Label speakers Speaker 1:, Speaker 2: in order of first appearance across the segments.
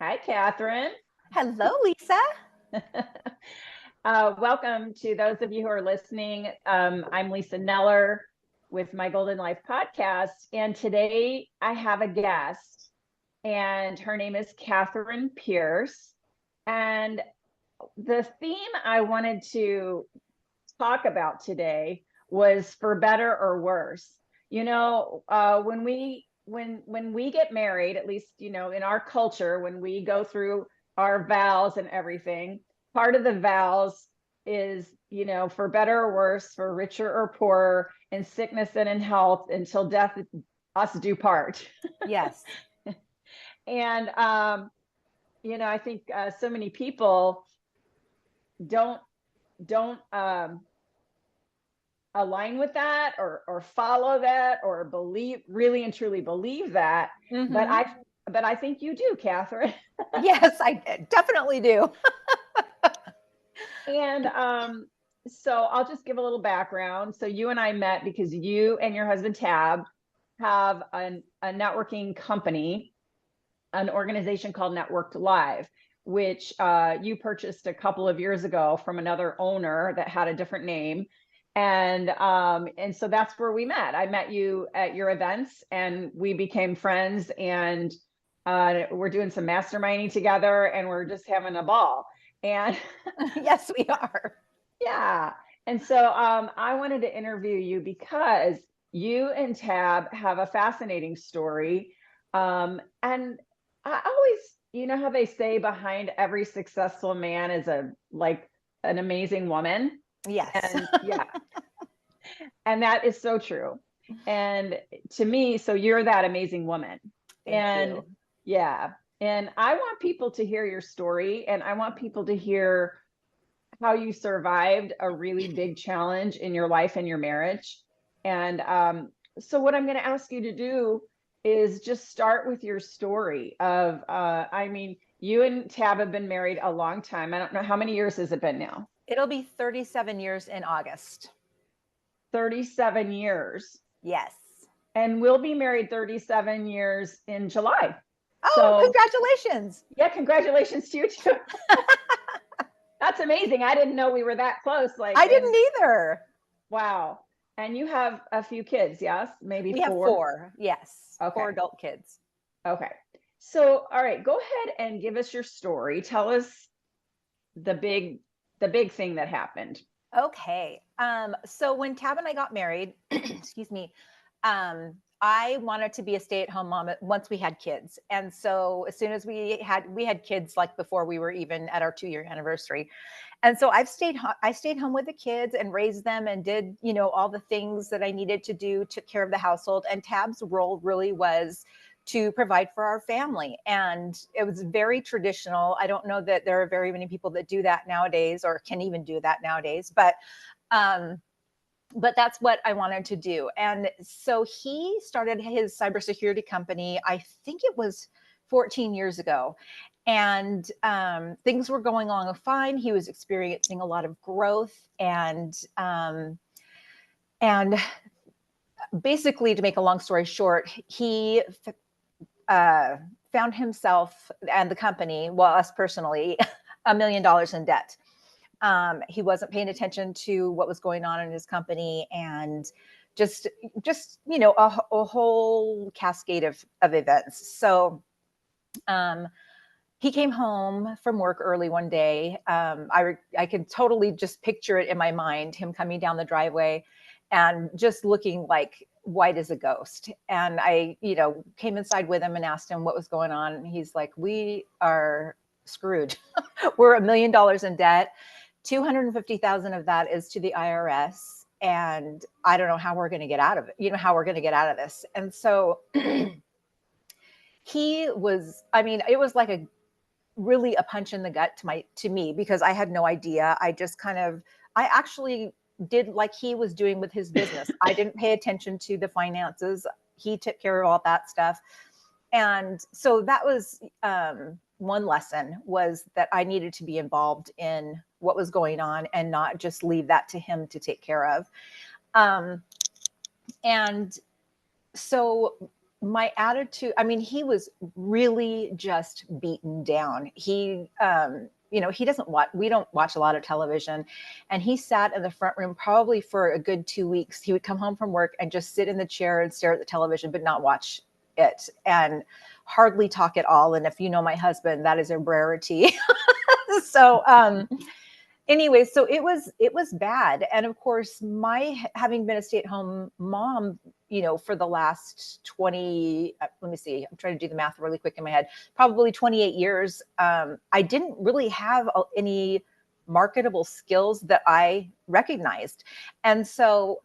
Speaker 1: Hi, Catherine.
Speaker 2: Hello, Lisa.
Speaker 1: Welcome to those of you who are listening. I'm Lisa Neller with my Golden Life podcast. And today I have a guest, and her name is Catherine Pierce. And the theme I wanted to talk about today was for better or worse. When we get married, at least in our culture, when we go through our vows and everything, part of the vows is for better or worse, for richer or poorer, in sickness and in health, until death us do part.
Speaker 2: Yes.
Speaker 1: And I think so many people don't align with that or follow that or believe, really and truly believe that. But
Speaker 2: hmm
Speaker 1: I but I think you do, Catherine.
Speaker 2: Yes, I definitely do.
Speaker 1: And so I'll just give a little background. So you and I met because you and your husband Tab have a networking company, an organization called Networked Live, which you purchased a couple of years ago from another owner that had a different name. And so that's where we met. I met you at your events and we became friends, and we're doing some masterminding together and we're just having a ball. And
Speaker 2: Yes, we are.
Speaker 1: yeah. And so I wanted to interview you because you and Tab have a fascinating story. And I always, you know how they say behind every successful man is an amazing woman.
Speaker 2: Yes.
Speaker 1: And yeah, and that is so true. And to me, so you're that amazing woman.
Speaker 2: Thank
Speaker 1: And
Speaker 2: you.
Speaker 1: yeah, and I want people to hear your story, and I want people to hear how you survived a really big challenge in your life and your marriage. And so what I'm going to ask you to do is just start with your story of, I mean, you and Tab have been married a long time. I don't know, how many years has it been now?
Speaker 2: It'll be 37 years in August.
Speaker 1: 37 years.
Speaker 2: Yes.
Speaker 1: And we'll be married 37 years in July.
Speaker 2: Oh,
Speaker 1: So
Speaker 2: congratulations.
Speaker 1: yeah, congratulations to you too. That's amazing. I didn't know we were that close.
Speaker 2: I didn't either.
Speaker 1: Wow. And you have a few kids, yes? Maybe
Speaker 2: We have
Speaker 1: four?
Speaker 2: four. Yes.
Speaker 1: Okay.
Speaker 2: Four adult kids.
Speaker 1: Okay. So, all right, go ahead and give us your story. Tell us the big the big thing that happened.
Speaker 2: Okay. So when Tab and I got married, excuse me, I wanted to be a stay-at-home mom once we had kids. And so as soon as we had kids, like before we were even at our 2-year anniversary. And so I stayed home with the kids and raised them and did, all the things that I needed to do, took care of the household. And Tab's role really was to provide for our family. And it was very traditional. I don't know that there are very many people that do that nowadays or can even do that nowadays, um, but that's what I wanted to do. And so he started his cybersecurity company, I think it was 14 years ago. And things were going along fine. He was experiencing a lot of growth. And basically, to make a long story short, he uh, found himself and the company, well, us personally, $1 million in debt. He wasn't paying attention to what was going on in his company, and just a whole cascade of events. So he came home from work early one day. I can totally just picture it in my mind, him coming down the driveway and just looking like white as a ghost. And I, came inside with him and asked him what was going on. And he's like, we are screwed. We're $1 million in debt. 250,000 of that is to the IRS. And I don't know how we're going to get out of it, how we're going to get out of this. And so it was like really a punch in the gut to me, because I had no idea. I actually did like he was doing with his business. I didn't pay attention to the finances. He took care of all that stuff. And so that was one lesson, was that I needed to be involved in what was going on and not just leave that to him to take care of. And so my attitude, I mean, he was really just beaten down. He, you know, he doesn't watch, we don't watch a lot of television. And he sat in the front room probably for a good 2 weeks. He would come home from work and just sit in the chair and stare at the television, but not watch it, and hardly talk at all. And if you know my husband, that is a rarity. So, anyway, so it was bad. And of course, my having been a stay-at-home mom, you know, for the last 20, let me see, I'm trying to do the math really quick in my head, probably 28 years, I didn't really have any marketable skills that I recognized. And so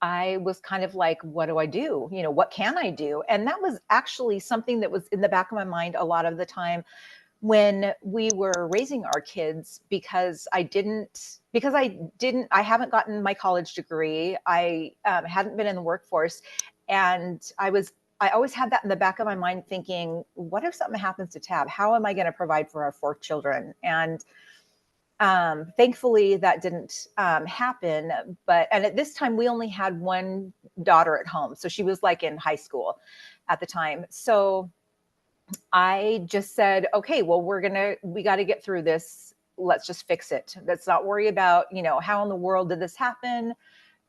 Speaker 2: I was kind of like, what do I do? You know, what can I do? And that was actually something that was in the back of my mind a lot of the time when we were raising our kids, because I haven't gotten my college degree. I hadn't been in the workforce. And I always had that in the back of my mind thinking, what if something happens to Tab? How am I going to provide for our 4 children? And thankfully that didn't happen. And at this time we only had one daughter at home. So she was like in high school at the time. So I just said, okay, well, we got to get through this. Let's just fix it. Let's not worry about, you know, how in the world did this happen?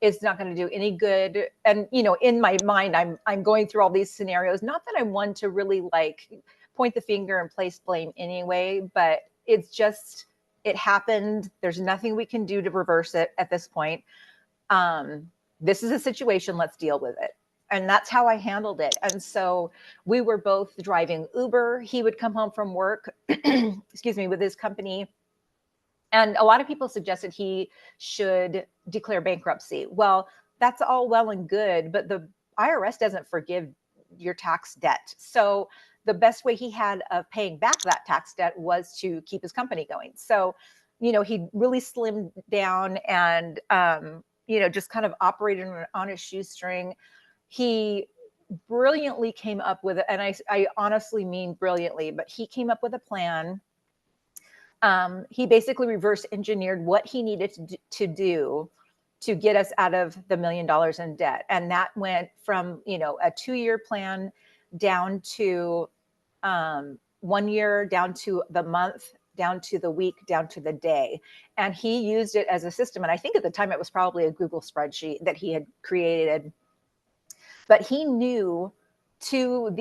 Speaker 2: It's not going to do any good. And, you know, in my mind, I'm going through all these scenarios. Not that I'm one to really like point the finger and place blame anyway, but it's just, it happened. There's nothing we can do to reverse it at this point. This is a situation. Let's deal with it. And that's how I handled it. And so we were both driving Uber. He would come home from work, excuse me, with his company. And a lot of people suggested he should declare bankruptcy. Well, that's all well and good, but the IRS doesn't forgive your tax debt. So the best way he had of paying back that tax debt was to keep his company going. So, you know, he really slimmed down and, you know, just kind of operated on a shoestring. He brilliantly came up with it, and I honestly mean brilliantly, but he came up with a plan. He basically reverse engineered what he needed to do to get us out of the $1 million in debt. And that went from, you know, a 2-year plan down to 1 year, down to the month, down to the week, down to the day. And he used it as a system. And I think at the time it was probably a Google spreadsheet that he had created, but he knew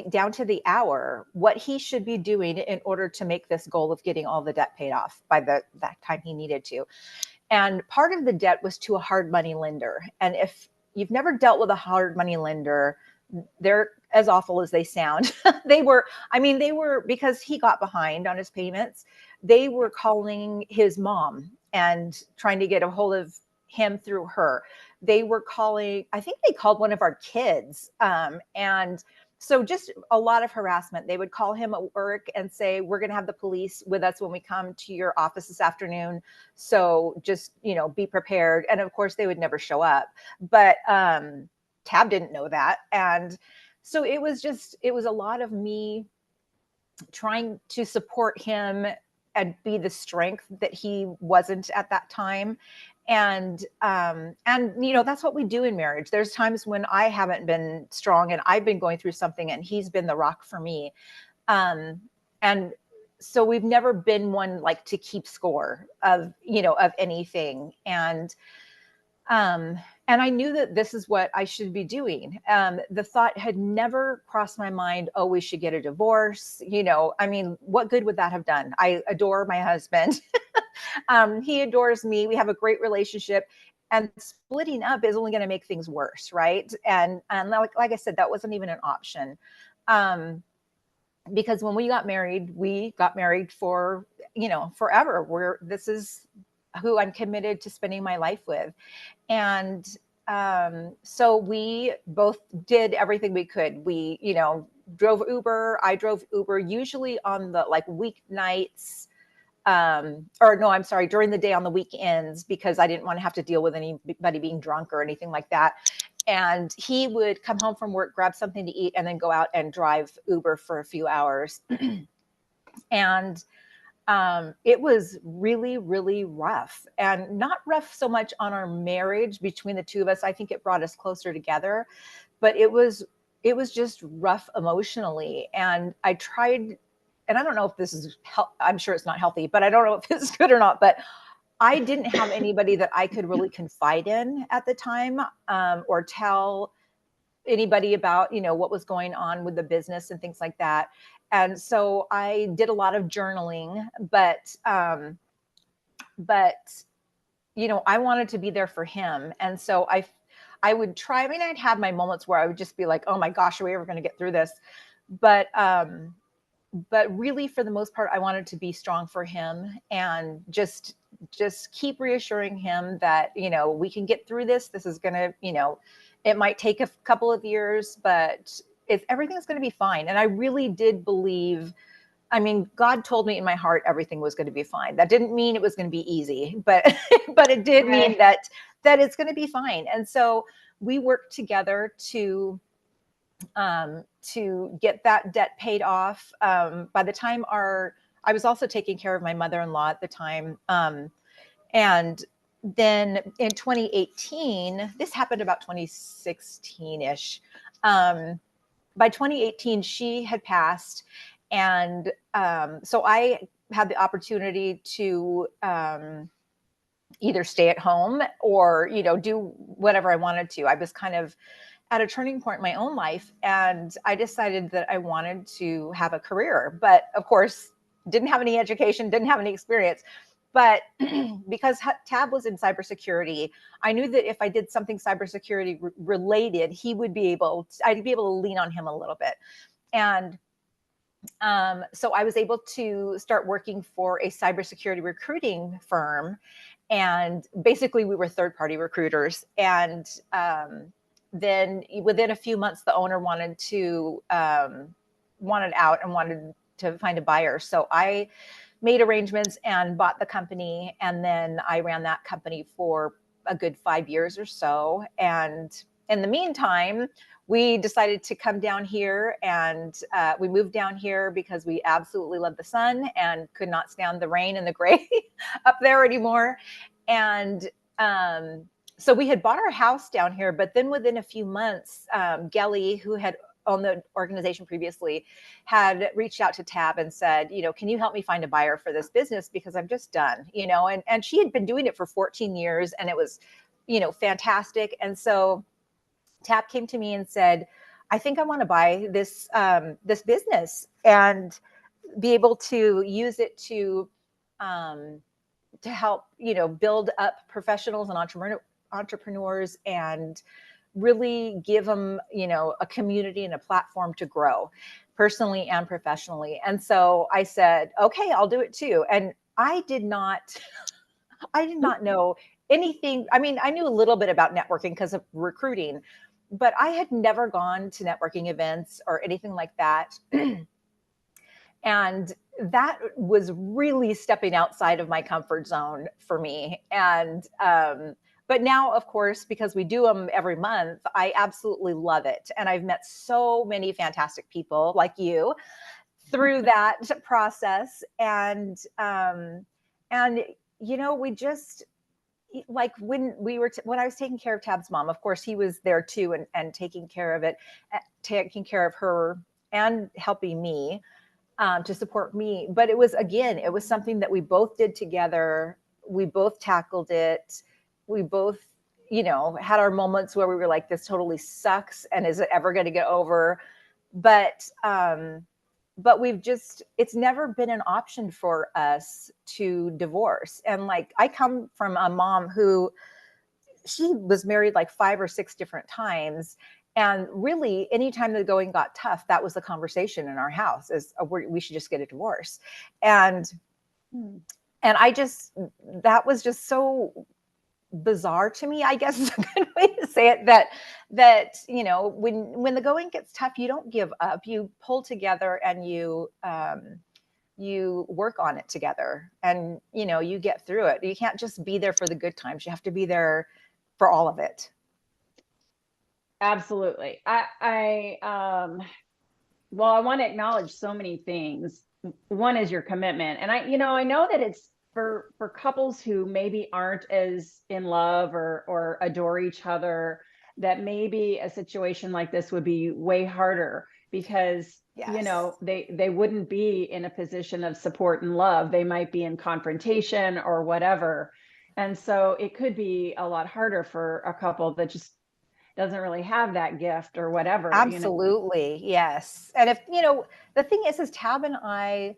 Speaker 2: down to the hour what he should be doing in order to make this goal of getting all the debt paid off by that time he needed to. And part of the debt was to a hard money lender. And if you've never dealt with a hard money lender, they're as awful as they sound. they were, because he got behind on his payments, they were calling his mom and trying to get a hold of him through her. They were calling, I think they called one of our kids. And so just a lot of harassment. They would call him at work and say, we're going to have the police with us when we come to your office this afternoon. So just, you know, be prepared. And of course they would never show up, but Tab didn't know that. And so it was a lot of me trying to support him and be the strength that he wasn't at that time. And you know, that's what we do in marriage. There's times when I haven't been strong and I've been going through something and he's been the rock for me. And so we've never been one like to keep score of, you know, of anything. And I knew that this is what I should be doing. The thought had never crossed my mind, oh, we should get a divorce. You know, I mean, what good would that have done? I adore my husband. He adores me. We have a great relationship, and splitting up is only going to make things worse, right? And like I said, that wasn't even an option. Because when we got married for, you know, forever. This is who I'm committed to spending my life with. And so we both did everything we could. We, you know, drove Uber. I drove Uber usually on the like weeknights, or no, I'm sorry, during the day on the weekends, because I didn't want to have to deal with anybody being drunk or anything like that. And he would come home from work, grab something to eat, and then go out and drive Uber for a few hours. And it was really, really rough, and not rough so much on our marriage between the two of us. I think it brought us closer together, but it was it was just rough emotionally. And I tried, and I don't know if this is, I'm sure it's not healthy, but I don't know if it's good or not, but I didn't have anybody that I could really confide in at the time, or tell anybody about, what was going on with the business and things like that. And so I did a lot of journaling, but I wanted to be there for him. And so I would try. I mean, I'd have my moments where I would just be like, oh my gosh, are we ever going to get through this? But really, for the most part, I wanted to be strong for him, and just keep reassuring him that, we can get through this. This is going to, it might take a couple of years, but everything's going to be fine. And I really did believe, I mean, God told me in my heart everything was going to be fine. That didn't mean it was going to be easy, but but it did mean
Speaker 1: Right.
Speaker 2: that it's going to be fine. And so we worked together to get that debt paid off. By the time I was also taking care of my mother-in-law at the time, and then in 2018, this happened about 2016-ish. By 2018, she had passed. And so I had the opportunity to either stay at home or, do whatever I wanted to. I was kind of at a turning point in my own life, and I decided that I wanted to have a career. But of course, didn't have any education, didn't have any experience. But because Tab was in cybersecurity, I knew that if I did something cybersecurity related, I'd be able to lean on him a little bit. And so I was able to start working for a cybersecurity recruiting firm. And basically, we were third-party recruiters. And then within a few months, the owner wanted out and wanted to find a buyer. So I made arrangements and bought the company. And then I ran that company for a good 5 years or so. And in the meantime, we decided to come down here, and we moved down here because we absolutely love the sun and could not stand the rain and the gray up there anymore. And so we had bought our house down here, but then within a few months, Gelly, who had owned the organization previously, had reached out to Tab and said, can you help me find a buyer for this business? Because I'm just done, and she had been doing it for 14 years and it was, fantastic. And so Tab came to me and said, I think I want to buy this business and be able to use it to help, build up professionals and entrepreneurs, and really give them, a community and a platform to grow personally and professionally. And so I said, okay, I'll do it too. And I did not know anything. I mean, I knew a little bit about networking because of recruiting, but I had never gone to networking events or anything like that. And that was really stepping outside of my comfort zone for me. And but now, of course, because we do them every month, I absolutely love it. And I've met so many fantastic people like you through that process. And we just, like, when I was taking care of Tab's mom, of course he was there too, and taking care of it, taking care of her and helping me, to support me. But it was something that we both did together. We both tackled it. We both, had our moments where we were like, this totally sucks. And is it ever going to get over? But it's never been an option for us to divorce. And like, I come from a mom who, she was married like 5 or 6 different times. And really, anytime the going got tough, that was the conversation in our house, is we should just get a divorce. And that was just so bizarre to me, I guess is a good way to say it, that when the going gets tough, you don't give up. You pull together and you work on it together, and you get through it. You can't just be there for the good times. You have to be there for all of it.
Speaker 1: Absolutely. Well, I want to acknowledge so many things. One is your commitment. And I know that it's for couples who maybe aren't as in love or adore each other. that maybe a situation like this would be way harder because
Speaker 2: Yes.
Speaker 1: they wouldn't be in a position of support and love. They might be in confrontation or whatever. And so it could be a lot harder for a couple that just doesn't really have that gift or whatever.
Speaker 2: Absolutely. Yes. And if, the thing is Tab and I,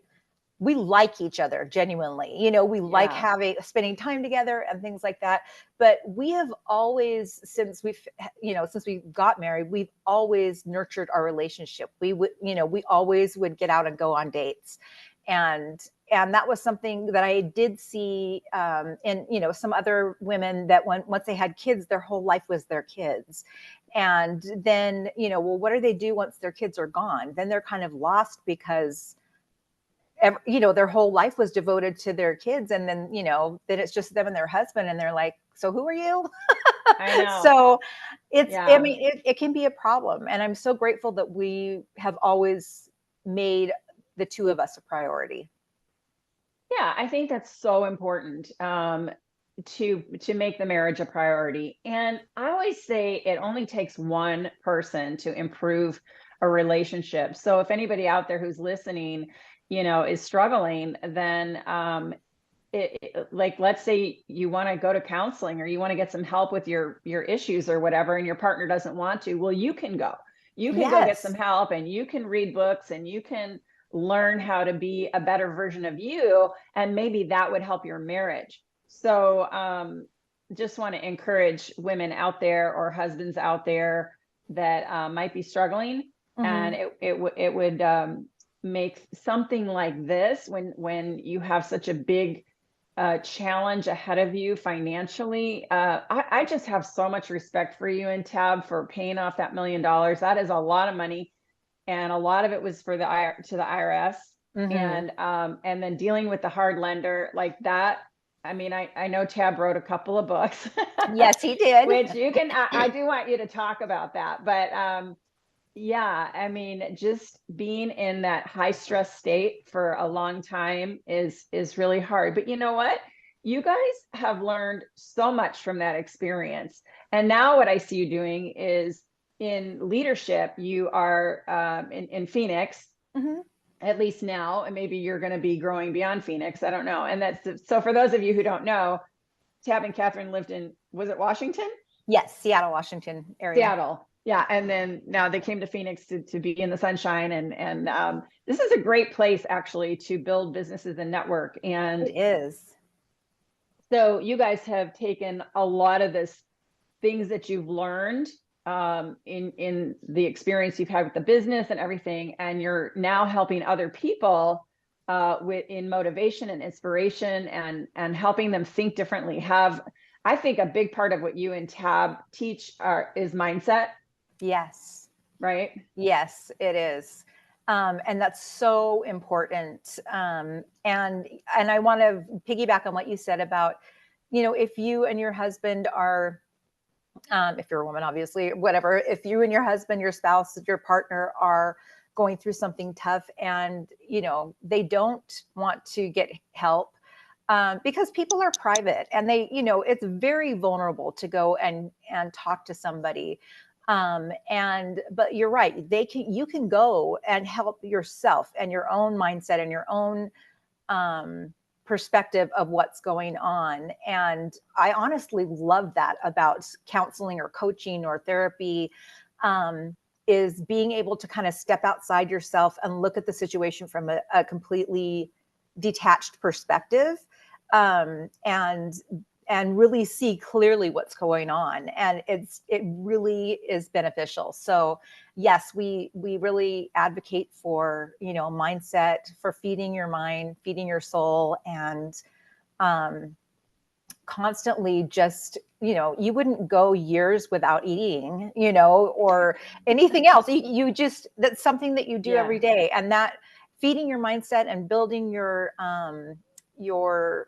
Speaker 2: we like each other genuinely. We like
Speaker 1: Yeah.
Speaker 2: spending time together and things like that. But we have always, since we got married, we've always nurtured our relationship. We always would get out and go on dates. And that was something that I did see in, some other women that once they had kids, their whole life was their kids. And then, well, what do they do once their kids are gone? Then they're kind of lost because their whole life was devoted to their kids. And then it's just them and their husband. And they're like, so who are you?
Speaker 1: I know.
Speaker 2: So I
Speaker 1: Yeah.
Speaker 2: mean, it can be a problem. And I'm so grateful that we have always made the two of us a priority.
Speaker 1: Yeah, I think that's so important to make the marriage a priority. And I always say it only takes one person to improve a relationship. So if anybody out there who's listening, is struggling, then like let's say you want to go to counseling or you want to get some help with your issues or whatever, and your partner doesn't want to. Well, you can go. You can go get some
Speaker 2: Yes.
Speaker 1: help, and you can read books, and you can learn how to be a better version of you, and maybe that would help your marriage. So just want to encourage women out there or husbands out there that might be struggling. And
Speaker 2: Mm-hmm.
Speaker 1: it would make something like this, when you have such a big challenge ahead of you financially. I just have so much respect for you and Tab for paying off that $1 million. That is a lot of money, and a lot of it was for the IRS,
Speaker 2: Mm-hmm.
Speaker 1: and then dealing with the hard lender like that. I mean, I know Tab wrote a couple of books,
Speaker 2: Yes, he did.
Speaker 1: which you can. I do want you to talk about that, but yeah, I mean, just being in that high stress state for a long time is really hard. But you know what? You guys have learned so much from that experience. And now what I see you doing is in leadership. You are in Phoenix,
Speaker 2: Mm-hmm.
Speaker 1: at least now, and maybe you're going to be growing beyond Phoenix. I don't know. And that's so for those of you who don't know, Tab and Catherine lived in, was it Washington?
Speaker 2: Yes, Seattle, Washington area.
Speaker 1: Seattle. Yeah. And then now they came to Phoenix to be in the sunshine. And this is a great place actually to build businesses and network. And
Speaker 2: It is.
Speaker 1: so you guys have taken a lot of this things that you've learned in the experience you've had with the business and everything. And you're now helping other people in motivation and inspiration, and helping them think differently. I think a big part of what you and Tab teach is mindset,
Speaker 2: Yes.
Speaker 1: right?
Speaker 2: Yes, it is. And that's so important. And I want to piggyback on what you said about, if you and your husband are, if you're a woman, obviously, whatever, if you and your husband, your spouse, your partner are going through something tough, and, they don't want to get help, because people are private, and it's very vulnerable to go and talk to somebody. But you're right. You can go and help yourself and your own mindset and your own, perspective of what's going on. And I honestly love that about counseling or coaching or therapy, is being able to kind of step outside yourself and look at the situation from a completely detached perspective, and really see clearly what's going on. And it really is beneficial. So yes, we really advocate for, mindset, for feeding your mind, feeding your soul, and constantly just, you wouldn't go years without eating, or anything else. You just, that's something that you do
Speaker 1: Yeah.
Speaker 2: every day. And that feeding your mindset and building your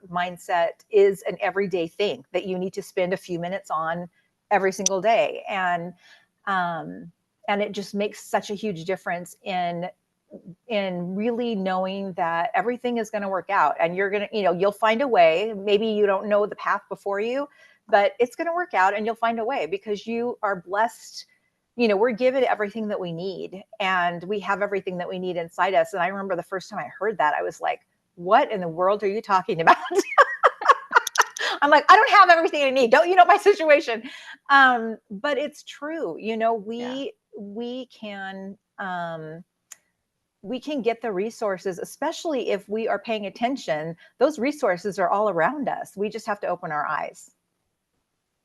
Speaker 2: mindset is an everyday thing that you need to spend a few minutes on every single day. And it just makes such a huge difference in really knowing that everything is going to work out, and you're going to, you'll find a way. Maybe you don't know the path before you, but it's going to work out and you'll find a way because you are blessed. We're given everything that we need and we have everything that we need inside us. And I remember the first time I heard that, I was like, what in the world are you talking about? I'm like, I don't have everything I need. Don't you know my situation? But it's true. We can get the resources, especially if we are paying attention. Those resources are all around us. We just have to open our eyes.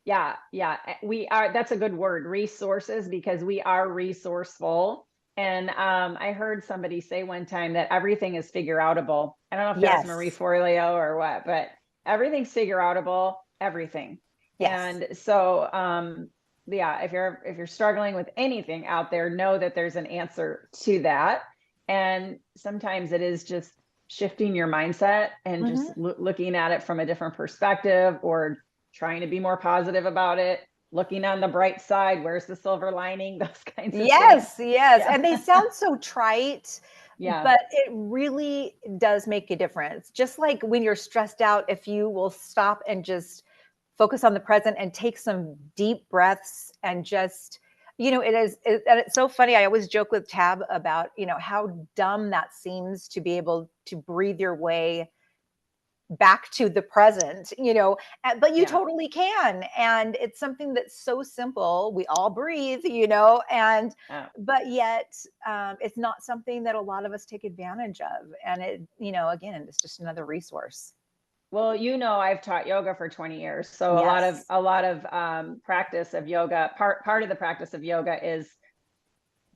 Speaker 1: Yeah, yeah, we are. That's a good word, resources, because we are resourceful. And I heard somebody say one time that everything is figure outable. I don't know if that was Marie
Speaker 2: Yes.
Speaker 1: Forleo or what, but everything's figure outable, everything.
Speaker 2: Yes.
Speaker 1: And so, yeah, if you're struggling with anything out there, know that there's an answer to that. And sometimes it is just shifting your mindset and just looking at it from a different perspective, or trying to be more positive about it, looking on the bright side, where's the silver lining, those kinds of things.
Speaker 2: Yes.
Speaker 1: Yeah.
Speaker 2: And they sound so trite,
Speaker 1: Yeah.
Speaker 2: but it really does make a difference. Just like when you're stressed out, if you will stop and just focus on the present and take some deep breaths and just, and it's so funny. I always joke with Tab about, how dumb that seems to be able to breathe your way back to the present, but you totally can. And it's something that's so simple. We all breathe, and, but yet it's not something that a lot of us take advantage of. And it, again, it's just another resource.
Speaker 1: Well, I've taught yoga for 20 years. So
Speaker 2: Yes.
Speaker 1: a lot of practice of yoga, part of the practice of yoga is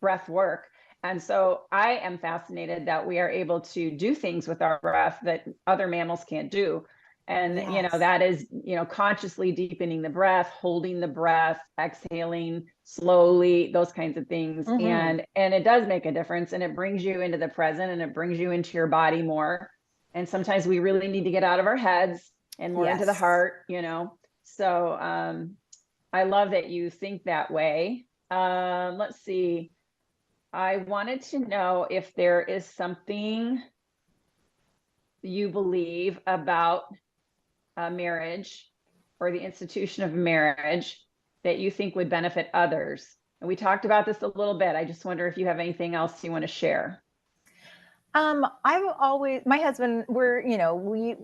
Speaker 1: breath work. And so I am fascinated that we are able to do things with our breath that other mammals can't do. And, that is, consciously deepening the breath, holding the breath, exhaling slowly, those kinds of things. And it does make a difference, and it brings you into the present, and it brings you into your body more. And sometimes we really need to get out of our heads and more into the heart, So I love that you think that way. Let's see. I wanted to know if there is something you believe about marriage or the institution of marriage that you think would benefit others. And we talked about this a little bit. I just wonder if you have anything else you want to share.
Speaker 2: My husband, we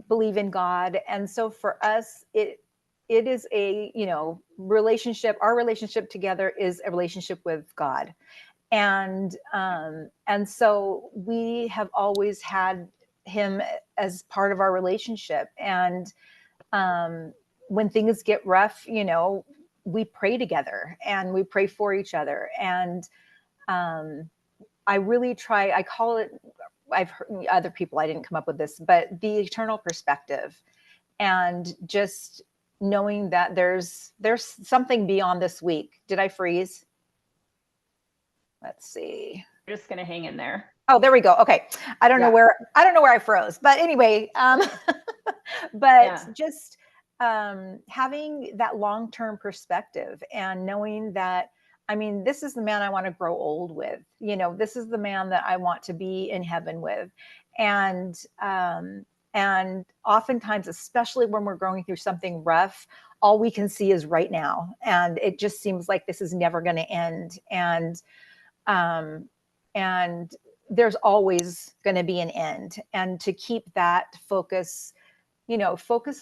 Speaker 2: believe in God. And so for us, it is a, relationship. Our relationship together is a relationship with God. And so we have always had him as part of our relationship. And when things get rough, we pray together and we pray for each other. And I really try, I call it, I've heard other people, I didn't come up with this, but the eternal perspective, and just knowing that there's something beyond this week. Did I freeze? Let's see.
Speaker 1: We're just going to hang in there.
Speaker 2: Oh, there we go. Okay. I don't know where I froze, but anyway, just having that long-term perspective and knowing that, this is the man I want to grow old with, this is the man that I want to be in heaven with. And oftentimes, especially when we're going through something rough, all we can see is right now. And it just seems like this is never going to end. And there's always going to be an end. And to keep that focus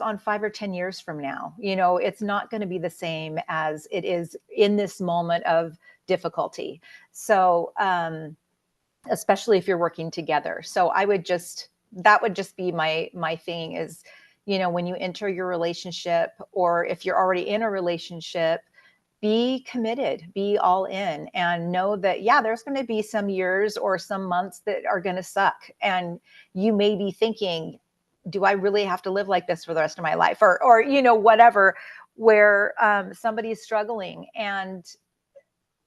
Speaker 2: on 5 or 10 years from now, it's not going to be the same as it is in this moment of difficulty. So, especially if you're working together. So that would just be my thing is, when you enter your relationship, or if you're already in a relationship, be committed, be all in, and know that, there's going to be some years or some months that are going to suck. And you may be thinking, do I really have to live like this for the rest of my life? Or whatever, where somebody's struggling. And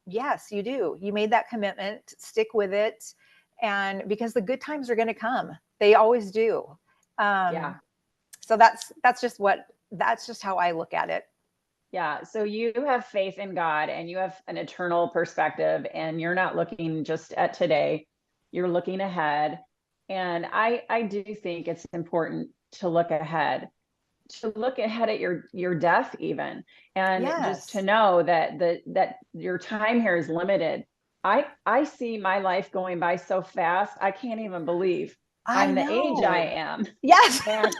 Speaker 2: yes, you do. You made that commitment, stick with it. And because the good times are going to come, they always do. So that's just how I look at it.
Speaker 1: Yeah. So you have faith in God, and you have an eternal perspective, and you're not looking just at today, you're looking ahead. And I do think it's important to look ahead, to look ahead at your death even, and just to
Speaker 2: Yes.
Speaker 1: know that that your time here is limited. I see my life going by so fast. I can't even believe
Speaker 2: I
Speaker 1: I'm the age I
Speaker 2: know.
Speaker 1: am.
Speaker 2: Yes.
Speaker 1: And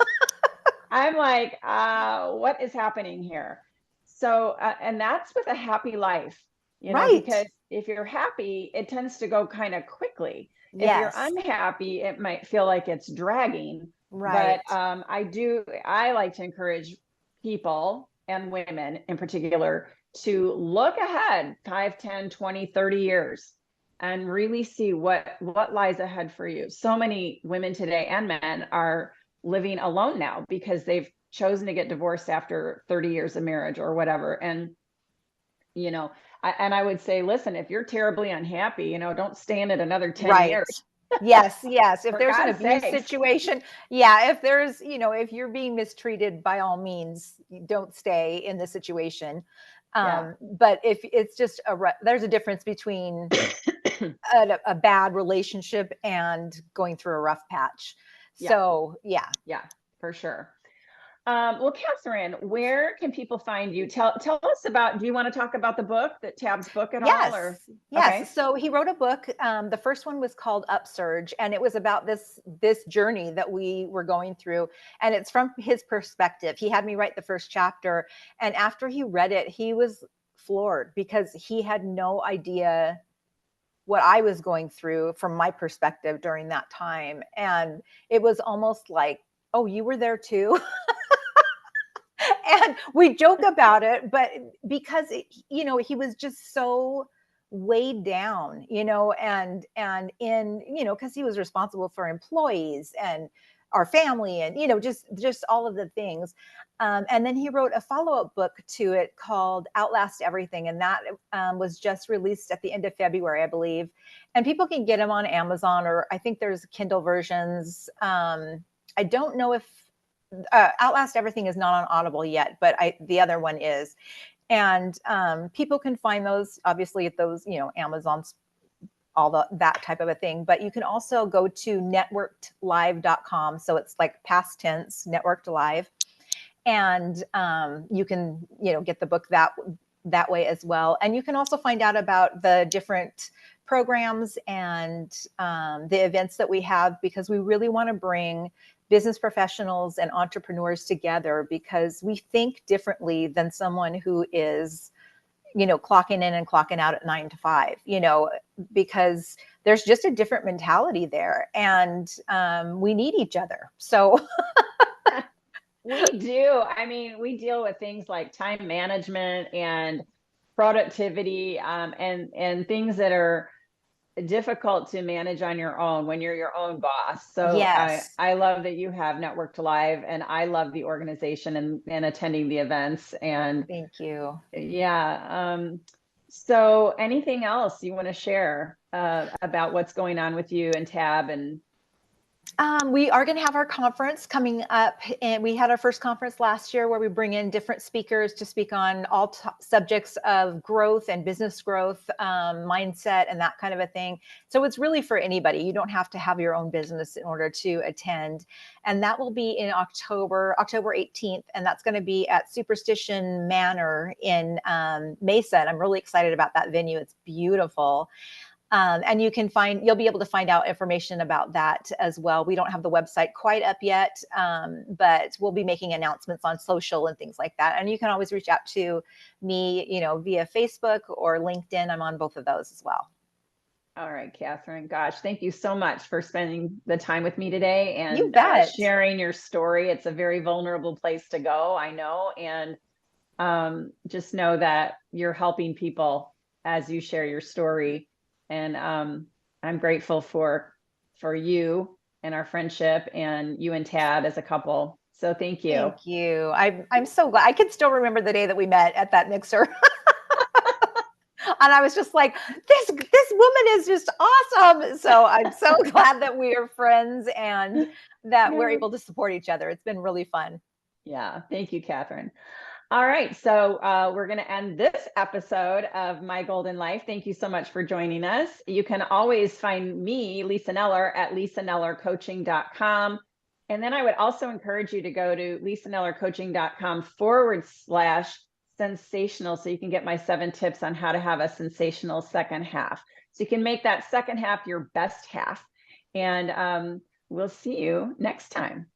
Speaker 1: I'm like, what is happening here? So, and that's with a happy life,
Speaker 2: Right.
Speaker 1: because if you're happy, it tends to go kind of quickly. If you're
Speaker 2: Yes.
Speaker 1: unhappy, it might feel like it's dragging. But
Speaker 2: Right.
Speaker 1: I like to encourage people and women in particular to look ahead 5, 10, 20, 30 years and really see what lies ahead for you. So many women today and men are living alone now because they've chosen to get divorced after 30 years of marriage or whatever. And, I would say, listen, if you're terribly unhappy, don't stay in it another 10
Speaker 2: Right.
Speaker 1: years,
Speaker 2: Yes, yes. If
Speaker 1: for
Speaker 2: there's an
Speaker 1: God's
Speaker 2: abuse
Speaker 1: sakes.
Speaker 2: situation, yeah, if there's, if you're being mistreated, by all means, you don't stay in the situation.
Speaker 1: Yeah.
Speaker 2: But if it's just there's a difference between a bad relationship and going through a rough patch.
Speaker 1: Yeah.
Speaker 2: So, yeah.
Speaker 1: Yeah, for sure. Well, Catherine, where can people find you? Tell us about, do you want to talk about the book, that Tab's book at all, or?
Speaker 2: Yes, yes.
Speaker 1: Okay.
Speaker 2: So he wrote a book. The first one was called Upsurge, and it was about this journey that we were going through, and it's from his perspective. He had me write the first chapter, and after he read it, he was floored because he had no idea what I was going through from my perspective during that time, and it was almost like, "Oh, you were there too." And we joke about it, but because he was just so weighed down, and in, because he was responsible for employees and our family and just all of the things. And then he wrote a follow-up book to it called Outlast Everything, and that was just released at the end of February, I believe. And people can get them on Amazon, or I think there's Kindle versions. I don't know if Outlast Everything is not on Audible yet, but the other one is. And people can find those obviously at those, Amazon's, that type of a thing. But you can also go to networkedlive.com. So it's like past tense, networked live. And you can, get the book that way as well. And you can also find out about the different programs and the events that we have, because we really want to bring business professionals and entrepreneurs together, because we think differently than someone who is, clocking in and clocking out at 9 to 5, because there's just a different mentality there, and we need each other. So
Speaker 1: We do. I mean, we deal with things like time management and productivity, and things that are difficult to manage on your own when you're your own boss. So
Speaker 2: yes,
Speaker 1: I love that you have Networked Live, and I love the organization and attending the events. And
Speaker 2: thank you.
Speaker 1: yeah, so anything else you want to share about what's going on with you and Tab? And
Speaker 2: We are going to have our conference coming up, and we had our first conference last year where we bring in different speakers to speak on all subjects of growth and business growth, mindset, and that kind of a thing. So it's really for anybody. You don't have to have your own business in order to attend. And that will be in October 18th, and that's going to be at Superstition Manor in Mesa. And I'm really excited about that venue. It's beautiful. And you'll be able to find out information about that as well. We don't have the website quite up yet, but we'll be making announcements on social and things like that. And you can always reach out to me, via Facebook or LinkedIn. I'm on both of those as well.
Speaker 1: all right, Catherine, gosh, thank you so much for spending the time with me today
Speaker 2: You
Speaker 1: and
Speaker 2: bet.
Speaker 1: sharing your story. It's a very vulnerable place to go, I know. And just know that you're helping people as you share your story. And I'm grateful for you and our friendship, and you and Tab as a couple. So thank you.
Speaker 2: Thank you. I'm so glad. I can still remember the day that we met at that mixer. And I was just like, this woman is just awesome. So I'm so glad that we are friends and that we're
Speaker 1: Yeah.
Speaker 2: able to support each other. It's been really fun.
Speaker 1: Yeah. Thank you, Catherine. All right. So we're going to end this episode of My Golden Life. Thank you so much for joining us. You can always find me, Lisa Neller, at lisanellercoaching.com. And then I would also encourage you to go to lisanellercoaching.com/sensational so you can get my 7 tips on how to have a sensational second half. So you can make that second half your best half. And we'll see you next time.